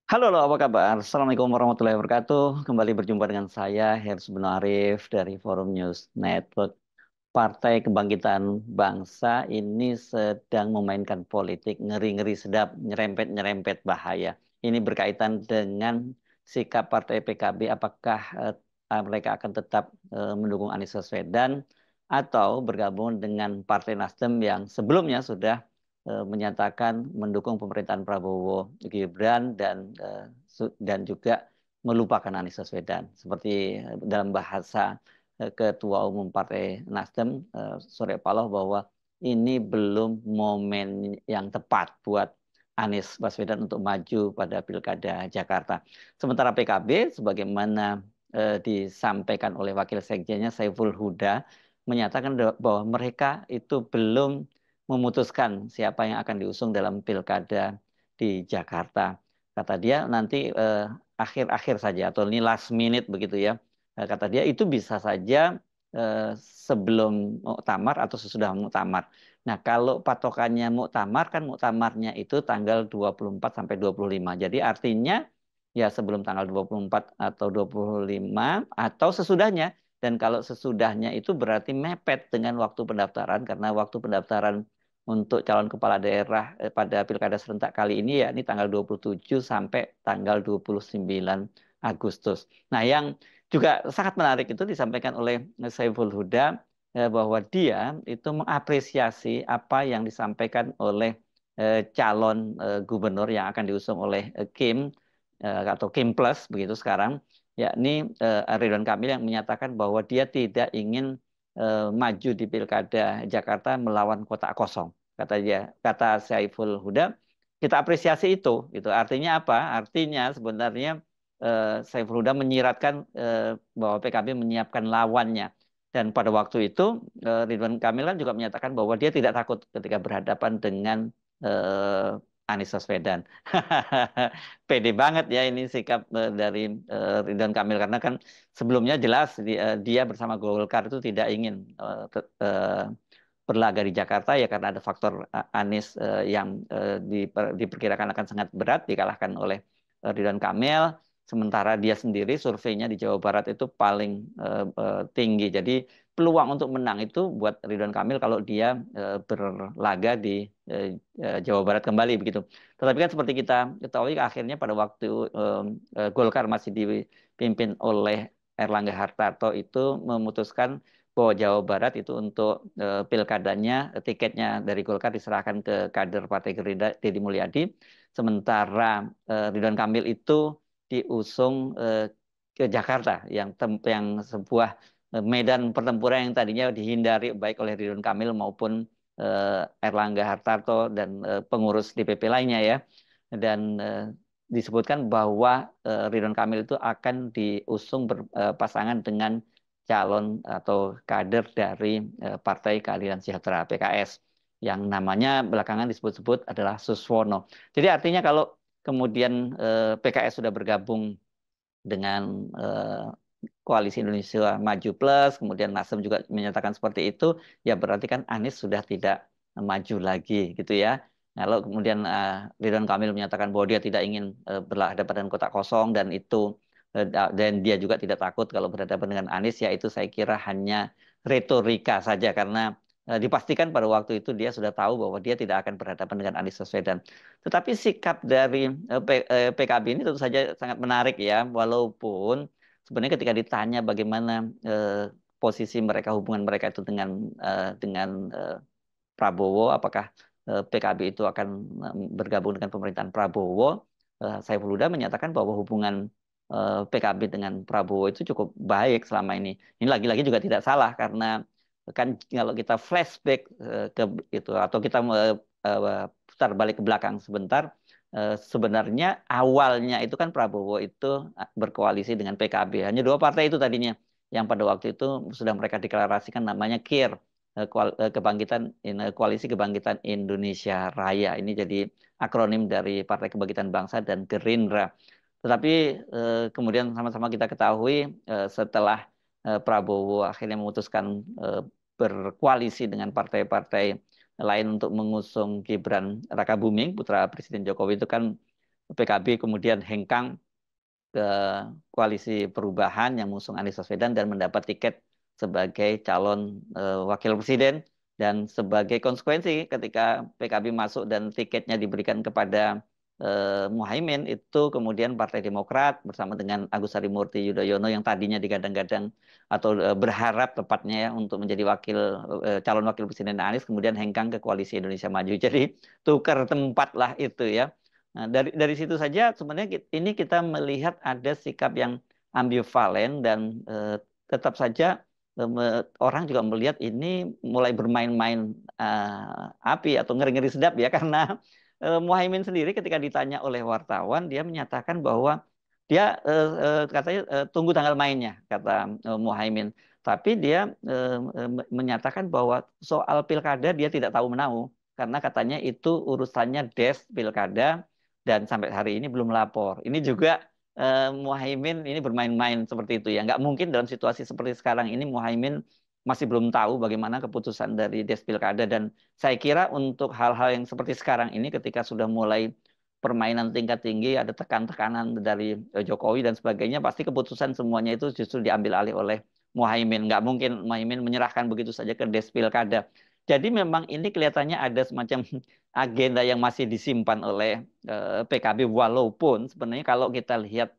Halo, apa kabar? Assalamualaikum warahmatullahi wabarakatuh. Kembali berjumpa dengan saya, Hersy Arif dari Forum News Network. Partai Kebangkitan Bangsa ini sedang memainkan politik ngeri-ngeri sedap, nyerempet-nyerempet bahaya. Ini berkaitan dengan sikap Partai PKB, apakah mereka akan tetap mendukung Anies Baswedan atau bergabung dengan Partai Nasdem yang sebelumnya sudah menyatakan mendukung pemerintahan Prabowo Gibran dan juga melupakan Anies Baswedan. Seperti dalam bahasa Ketua Umum Partai Nasdem Surya Paloh bahwa ini belum momen yang tepat buat Anies Baswedan untuk maju pada Pilkada Jakarta. Sementara PKB sebagaimana disampaikan oleh Wakil Sekjennya Saiful Huda menyatakan bahwa mereka itu belum memutuskan siapa yang akan diusung dalam Pilkada di Jakarta. Kata dia nanti akhir-akhir saja atau ini last minute begitu ya. Kata dia itu bisa saja sebelum muktamar atau sesudah muktamar. Nah, kalau patokannya muktamar kan muktamarnya itu tanggal 24 sampai 25. Jadi artinya ya sebelum tanggal 24 atau 25 atau sesudahnya. Dan kalau sesudahnya itu berarti mepet dengan waktu pendaftaran karena waktu pendaftaran untuk calon kepala daerah pada Pilkada serentak kali ini ya ini tanggal 27 sampai tanggal 29 Agustus. Nah, yang juga sangat menarik itu disampaikan oleh Saiful Huda bahwa dia itu mengapresiasi apa yang disampaikan oleh calon gubernur yang akan diusung oleh atau Kim Plus begitu sekarang, yakni Ridwan Kamil yang menyatakan bahwa dia tidak ingin maju di Pilkada Jakarta melawan kotak kosong. Kata dia, kata Saiful Huda, kita apresiasi itu. Gitu. Artinya apa? Artinya sebenarnya Saiful Huda menyiratkan bahwa PKB menyiapkan lawannya. Dan pada waktu itu Ridwan Kamil kan juga menyatakan bahwa dia tidak takut ketika berhadapan dengan Anies Baswedan. Pede banget ya ini sikap dari Ridwan Kamil karena kan sebelumnya jelas dia bersama Golkar itu tidak ingin berlaga di Jakarta ya karena ada faktor Anies yang diperkirakan akan sangat berat dikalahkan oleh Ridwan Kamil. Sementara dia sendiri surveinya di Jawa Barat itu paling tinggi. Jadi peluang untuk menang itu buat Ridwan Kamil kalau dia berlaga di Jawa Barat kembali begitu. Tetapi kan seperti kita ketahui akhirnya pada waktu Golkar masih dipimpin oleh Erlangga Hartarto itu memutuskan bahwa Jawa Barat itu untuk pilkadanya tiketnya dari Golkar diserahkan ke kader Partai Gerindra Deddy Mulyadi, sementara Ridwan Kamil itu diusung ke Jakarta yang sebuah medan pertempuran yang tadinya dihindari baik oleh Ridwan Kamil maupun Erlangga Hartarto dan pengurus DPP lainnya ya. Dan disebutkan bahwa Ridwan Kamil itu akan diusung berpasangan dengan calon atau kader dari Partai Keadilan Sejahtera PKS yang namanya belakangan disebut-sebut adalah Suswono. Jadi artinya kalau kemudian PKS sudah bergabung dengan Koalisi Indonesia Maju Plus, kemudian Nasdem juga menyatakan seperti itu, ya berarti kan Anies sudah tidak maju lagi gitu ya. Nah, lalu kemudian Ridwan Kamil menyatakan bahwa dia tidak ingin berhadapan dengan kotak kosong dan dia juga tidak takut kalau berhadapan dengan Anies, ya itu saya kira hanya retorika saja karena dipastikan pada waktu itu dia sudah tahu bahwa dia tidak akan berhadapan dengan Anies Baswedan. Tetapi sikap dari PKB ini tentu saja sangat menarik ya, walaupun sebenarnya ketika ditanya bagaimana posisi mereka, hubungan mereka itu dengan Prabowo, apakah PKB itu akan bergabung dengan pemerintahan Prabowo, Saiful Huda menyatakan bahwa hubungan PKB dengan Prabowo itu cukup baik selama ini. Ini lagi-lagi juga tidak salah karena kan kalau kita flashback ke itu atau kita putar balik ke belakang sebentar, sebenarnya awalnya itu kan Prabowo itu berkoalisi dengan PKB. Hanya dua partai itu tadinya yang pada waktu itu sudah mereka deklarasikan namanya KIR, Koalisi Kebangkitan Indonesia Raya. Ini jadi akronim dari Partai Kebangkitan Bangsa dan Gerindra. Tetapi kemudian sama-sama kita ketahui setelah Prabowo akhirnya memutuskan berkoalisi dengan partai-partai lain untuk mengusung Gibran Rakabuming, putra Presiden Jokowi itu kan PKB kemudian hengkang ke koalisi perubahan yang mengusung Anies Baswedan dan mendapat tiket sebagai calon wakil presiden, dan sebagai konsekuensi ketika PKB masuk dan tiketnya diberikan kepada Muhaimin, itu kemudian Partai Demokrat bersama dengan Agus Harimurti Yudhoyono yang tadinya digadang-gadang atau berharap tepatnya ya untuk menjadi calon wakil presiden Anies, kemudian hengkang ke koalisi Indonesia Maju. Jadi tukar tempat lah itu ya. Nah, dari situ saja sebenarnya ini kita melihat ada sikap yang ambivalen, dan tetap saja orang juga melihat ini mulai bermain-main api atau ngeri-ngeri sedap ya, karena Muhaimin sendiri ketika ditanya oleh wartawan, dia menyatakan bahwa dia katanya tunggu tanggal mainnya, kata Muhaimin. Tapi dia menyatakan bahwa soal pilkada dia tidak tahu menahu, karena katanya itu urusannya Des Pilkada, dan sampai hari ini belum lapor. Ini juga Muhaimin ini bermain-main seperti itu ya. Nggak mungkin dalam situasi seperti sekarang ini Muhaimin masih belum tahu bagaimana keputusan dari Des Pilkada. Dan saya kira untuk hal-hal yang seperti sekarang ini, ketika sudah mulai permainan tingkat tinggi, ada tekan-tekanan dari Jokowi dan sebagainya, pasti keputusan semuanya itu justru diambil alih oleh Muhaimin. Nggak mungkin Muhaimin menyerahkan begitu saja ke Des Pilkada. Jadi memang ini kelihatannya ada semacam agenda yang masih disimpan oleh PKB, walaupun sebenarnya kalau kita lihat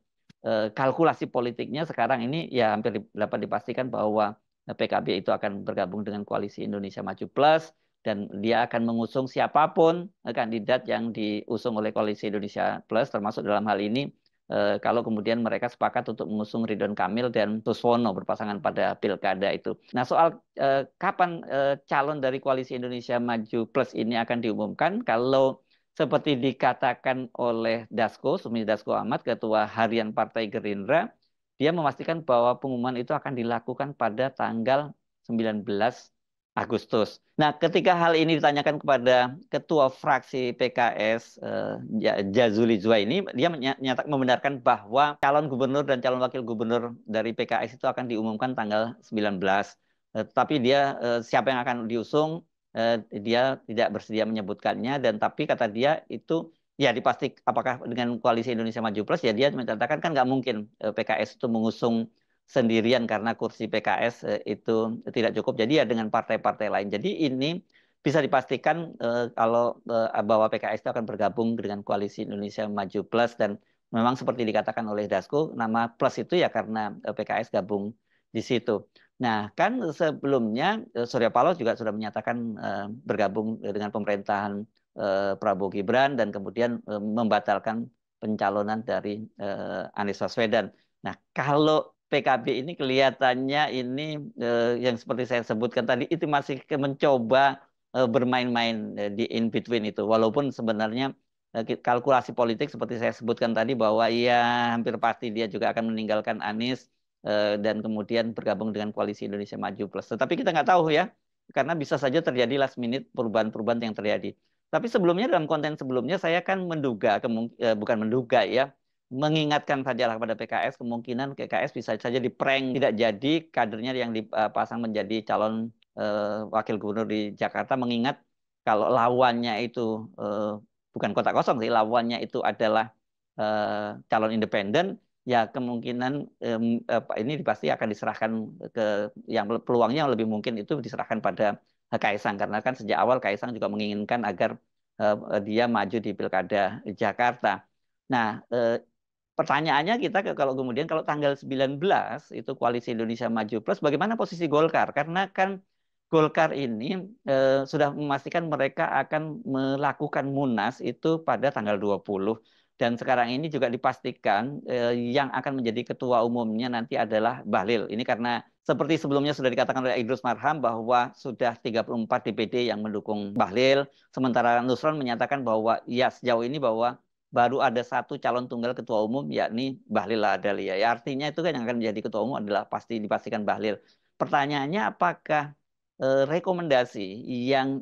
kalkulasi politiknya sekarang ini ya hampir dapat dipastikan bahwa PKB itu akan bergabung dengan koalisi Indonesia Maju Plus, dan dia akan mengusung siapapun kandidat yang diusung oleh koalisi Indonesia Plus, termasuk dalam hal ini kalau kemudian mereka sepakat untuk mengusung Ridwan Kamil dan Tuswono berpasangan pada pilkada itu. Nah, soal kapan calon dari koalisi Indonesia Maju Plus ini akan diumumkan, kalau seperti dikatakan oleh Sumi Dasko Ahmad, Ketua Harian Partai Gerindra, dia memastikan bahwa pengumuman itu akan dilakukan pada tanggal 19 Agustus. Nah, ketika hal ini ditanyakan kepada Ketua Fraksi PKS Jazuli Zua ini, dia membenarkan bahwa calon gubernur dan calon wakil gubernur dari PKS itu akan diumumkan tanggal 19. Tapi dia siapa yang akan diusung, dia tidak bersedia menyebutkannya, dan tapi kata dia itu ya dipastikan apakah dengan koalisi Indonesia Maju Plus, ya dia menyatakan kan nggak mungkin PKS itu mengusung sendirian karena kursi PKS itu tidak cukup. Jadi ya dengan partai-partai lain. Jadi ini bisa dipastikan kalau bahwa PKS itu akan bergabung dengan koalisi Indonesia Maju Plus, dan memang seperti dikatakan oleh Dasko, nama plus itu ya karena PKS gabung di situ. Nah, kan sebelumnya Surya Paloh juga sudah menyatakan bergabung dengan pemerintahan Prabowo Gibran, dan kemudian membatalkan pencalonan dari Anies Baswedan. Nah, kalau PKB ini kelihatannya ini yang seperti saya sebutkan tadi itu masih mencoba bermain-main di in between itu. Walaupun sebenarnya kalkulasi politik seperti saya sebutkan tadi bahwa ya hampir pasti dia juga akan meninggalkan Anies dan kemudian bergabung dengan koalisi Indonesia Maju Plus. Tetapi kita nggak tahu ya, karena bisa saja terjadi last minute perubahan-perubahan yang terjadi. Tapi sebelumnya, dalam konten sebelumnya saya kan menduga, bukan menduga ya, mengingatkan sajalah kepada PKS, kemungkinan PKS bisa saja diprank, tidak jadi kadernya yang dipasang menjadi calon wakil gubernur di Jakarta, mengingat kalau lawannya itu bukan kota kosong sih, lawannya itu adalah calon independen, ya kemungkinan ini pasti akan diserahkan ke yang peluangnya yang lebih mungkin itu diserahkan pada Kaisang, karena kan sejak awal Kaisang juga menginginkan agar dia maju di Pilkada Jakarta. Nah, pertanyaannya kita kalau kemudian kalau tanggal 19 itu koalisi Indonesia Maju Plus, bagaimana posisi Golkar? Karena kan Golkar ini sudah memastikan mereka akan melakukan Munas itu pada tanggal 20. Dan sekarang ini juga dipastikan yang akan menjadi ketua umumnya nanti adalah Bahlil. Ini karena seperti sebelumnya sudah dikatakan oleh Idrus Marham bahwa sudah 34 DPD yang mendukung Bahlil. Sementara Nusron menyatakan bahwa ya sejauh ini bahwa baru ada satu calon tunggal ketua umum, yakni Bahlil Lahadalia. Ya, artinya itu kan yang akan menjadi ketua umum adalah pasti dipastikan Bahlil. Pertanyaannya, apakah rekomendasi yang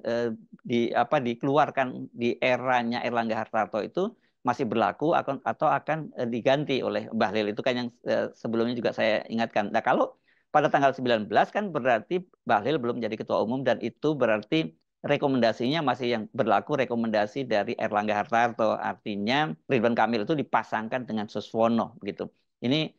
dikeluarkan di eranya Erlangga Hartarto itu masih berlaku atau akan diganti oleh Bahlil? Itu kan yang sebelumnya juga saya ingatkan. Nah, kalau pada tanggal 19 kan berarti Bahlil belum jadi ketua umum, dan itu berarti rekomendasinya masih yang berlaku rekomendasi dari Erlangga Hartarto. Artinya Ridwan Kamil itu dipasangkan dengan Suswono gitu. Ini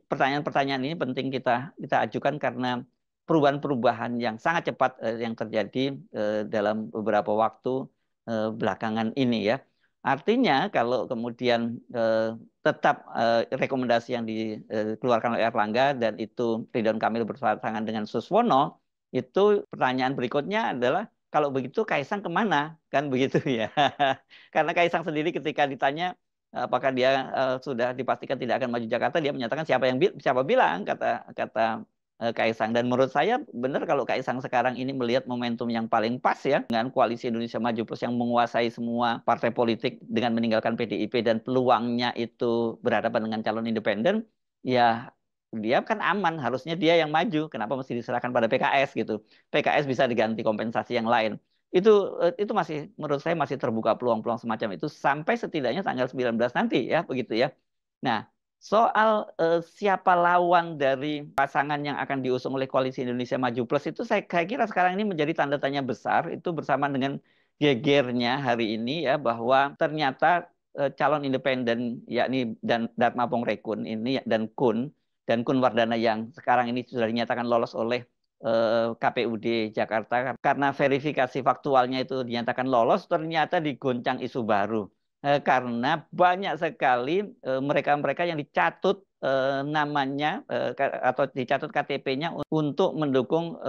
pertanyaan-pertanyaan ini penting kita ajukan karena perubahan-perubahan yang sangat cepat yang terjadi dalam beberapa waktu belakangan ini ya. Artinya kalau kemudian tetap rekomendasi yang dikeluarkan oleh Erlangga dan itu Ridwan Kamil berpasangan dengan Suswono, itu pertanyaan berikutnya adalah kalau begitu Kaisang kemana? Kan begitu ya. Karena Kaisang sendiri ketika ditanya apakah dia sudah dipastikan tidak akan maju Jakarta, dia menyatakan siapa bilang kata kata Kaisang. Dan menurut saya benar kalau Kaisang sekarang ini melihat momentum yang paling pas ya dengan koalisi Indonesia Maju Plus yang menguasai semua partai politik dengan meninggalkan PDIP dan peluangnya itu berhadapan dengan calon independen, ya dia kan aman, harusnya dia yang maju. Kenapa mesti diserahkan pada PKS gitu? PKS bisa diganti kompensasi yang lain. Itu masih menurut saya masih terbuka peluang-peluang semacam itu sampai setidaknya tanggal 19 nanti ya begitu ya. Nah, soal siapa lawan dari pasangan yang akan diusung oleh Koalisi Indonesia Maju Plus itu saya kira sekarang ini menjadi tanda tanya besar itu bersama dengan gegernya hari ini ya bahwa ternyata calon independen yakni dan Dharma Pongrekun ini dan Kun Wardana yang sekarang ini sudah dinyatakan lolos oleh KPUD Jakarta karena verifikasi faktualnya itu dinyatakan lolos ternyata digoncang isu baru karena banyak sekali mereka-mereka yang dicatut namanya atau dicatut KTP-nya untuk mendukung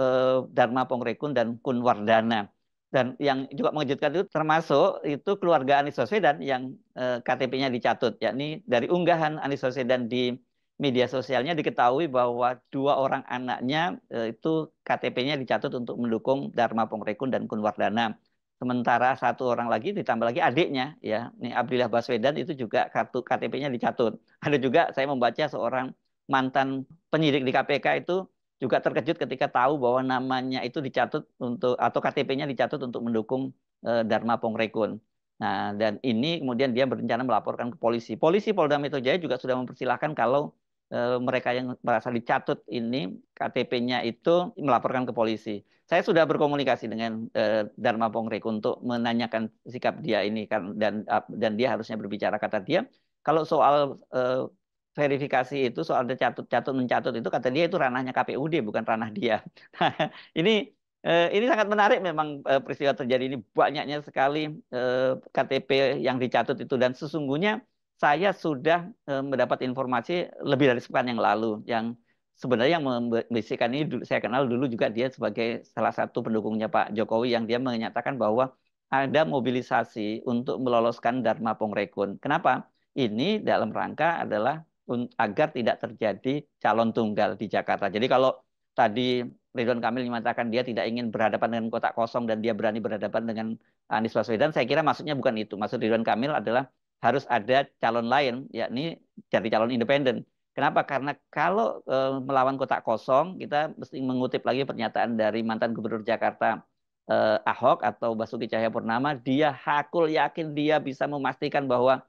Dharma Pongrekun dan Kun Wardana. Dan yang juga mengejutkan itu termasuk itu keluarga Anies Baswedan yang KTP-nya dicatut, yakni dari unggahan Anies Baswedan di media sosialnya diketahui bahwa dua orang anaknya itu KTP-nya dicatut untuk mendukung Dharma Pongrekun dan Kun Wardana. Sementara satu orang lagi ditambah lagi adiknya ya, ini Abdillah Baswedan itu juga kartu KTP-nya dicatut. Ada juga saya membaca seorang mantan penyidik di KPK itu juga terkejut ketika tahu bahwa namanya itu dicatut untuk atau KTP-nya dicatut untuk mendukung Dharma Pongrekun. Nah, dan ini kemudian dia berencana melaporkan ke polisi. Polisi Polda Metro Jaya juga sudah mempersilahkan kalau mereka yang merasa dicatut ini KTP-nya itu melaporkan ke polisi. Saya sudah berkomunikasi dengan Dharma Pongrekun untuk menanyakan sikap dia ini kan dan dia harusnya berbicara kata dia kalau soal verifikasi itu soal catut mencatut itu kata dia itu ranahnya KPUD bukan ranah dia. Ini ini sangat menarik memang peristiwa terjadi ini banyaknya sekali KTP yang dicatut itu dan sesungguhnya saya sudah mendapat informasi lebih dari sepekan yang lalu yang sebenarnya yang membisikkan ini saya kenal dulu juga dia sebagai salah satu pendukungnya Pak Jokowi yang dia menyatakan bahwa ada mobilisasi untuk meloloskan Dharma Pongrekun. Kenapa? Ini dalam rangka adalah agar tidak terjadi calon tunggal di Jakarta. Jadi kalau tadi Ridwan Kamil mengatakan dia tidak ingin berhadapan dengan kotak kosong dan dia berani berhadapan dengan Anies Baswedan, saya kira maksudnya bukan itu. Maksud Ridwan Kamil adalah harus ada calon lain, yakni jadi calon independen. Kenapa? Karena kalau melawan kotak kosong, kita mesti mengutip lagi pernyataan dari mantan Gubernur Jakarta Ahok atau Basuki Cahayapurnama, dia hakul yakin dia bisa memastikan bahwa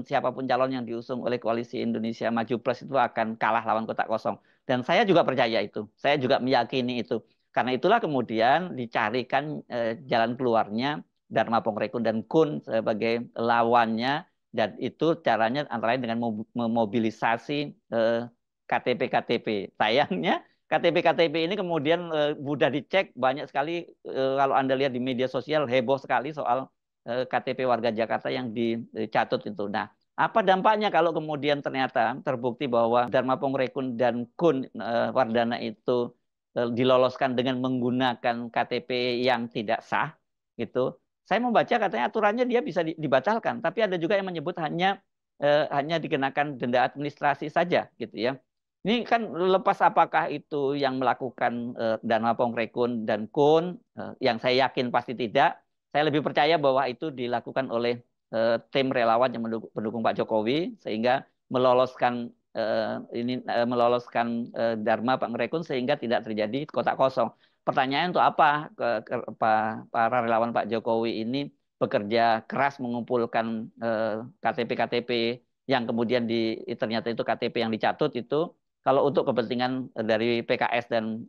siapapun calon yang diusung oleh Koalisi Indonesia Maju Plus itu akan kalah lawan kotak kosong. Dan saya juga percaya itu, saya juga meyakini itu. Karena itulah kemudian dicarikan jalan keluarnya Dharma Pongrekun dan Kun sebagai lawannya dan itu caranya antara lain dengan memobilisasi KTP-KTP. Sayangnya KTP-KTP ini kemudian mudah dicek banyak sekali kalau Anda lihat di media sosial heboh sekali soal KTP warga Jakarta yang dicatut itu. Nah, apa dampaknya kalau kemudian ternyata terbukti bahwa Dharma Pongrekun dan Kun Wardana itu diloloskan dengan menggunakan KTP yang tidak sah, gitu. Saya membaca katanya aturannya dia bisa dibatalkan, tapi ada juga yang menyebut hanya dikenakan denda administrasi saja, gitu ya. Ini kan lepas apakah itu yang melakukan Dharma Pongrekun dan Kun, yang saya yakin pasti tidak. Saya lebih percaya bahwa itu dilakukan oleh tim relawan yang mendukung Pak Jokowi sehingga meloloskan Dharma Pongrekun sehingga tidak terjadi kotak kosong. Pertanyaan untuk apa para relawan Pak Jokowi ini bekerja keras mengumpulkan KTP-KTP yang kemudian ternyata itu KTP yang dicatut itu kalau untuk kepentingan dari PKS dan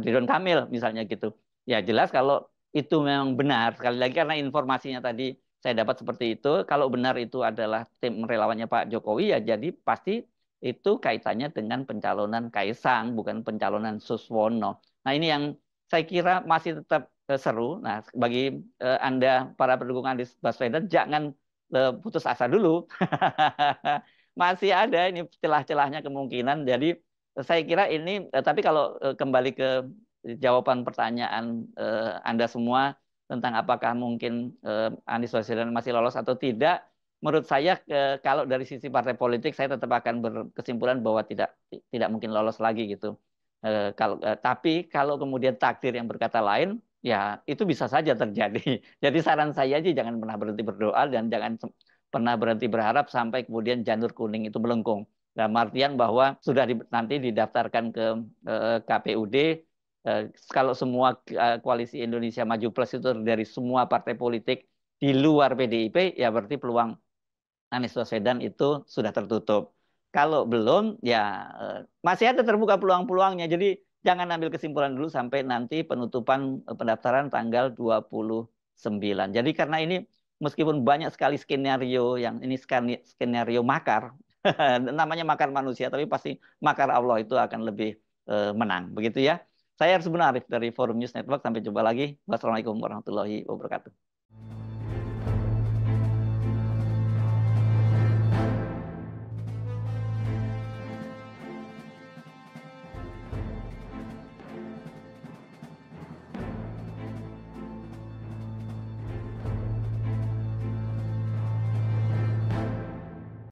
Ridwan Kamil misalnya gitu. Ya jelas kalau itu memang benar, sekali lagi karena informasinya tadi saya dapat seperti itu, kalau benar itu adalah tim relawannya Pak Jokowi ya jadi pasti itu kaitannya dengan pencalonan Kaisang, bukan pencalonan Suswono. Nah ini yang saya kira masih tetap seru. Nah bagi Anda para pendukung Anies Baswedan jangan putus asa dulu. Masih ada ini celah-celahnya kemungkinan. Jadi saya kira ini, tapi kalau kembali ke jawaban pertanyaan Anda semua tentang apakah mungkin Anies Baswedan masih lolos atau tidak, menurut saya kalau dari sisi partai politik saya tetap akan berkesimpulan bahwa tidak mungkin lolos lagi gitu. Tapi kalau kemudian takdir yang berkata lain, ya itu bisa saja terjadi. Jadi saran saya aja jangan pernah berhenti berdoa dan jangan pernah berhenti berharap sampai kemudian janur kuning itu melengkung. Dalam artian bahwa sudah nanti didaftarkan ke KPUD, kalau semua koalisi Indonesia Maju Plus itu dari semua partai politik di luar PDIP, ya berarti peluang Anies Baswedan itu sudah tertutup. Kalau belum, ya masih ada terbuka peluang-peluangnya. Jadi jangan ambil kesimpulan dulu sampai nanti penutupan pendaftaran tanggal 29. Jadi karena ini meskipun banyak sekali skenario yang ini skenario makar, namanya makar manusia, tapi pasti makar Allah itu akan lebih menang. Begitu ya. Saya harus benar dari Forum News Network. Sampai jumpa lagi. Wassalamualaikum warahmatullahi wabarakatuh.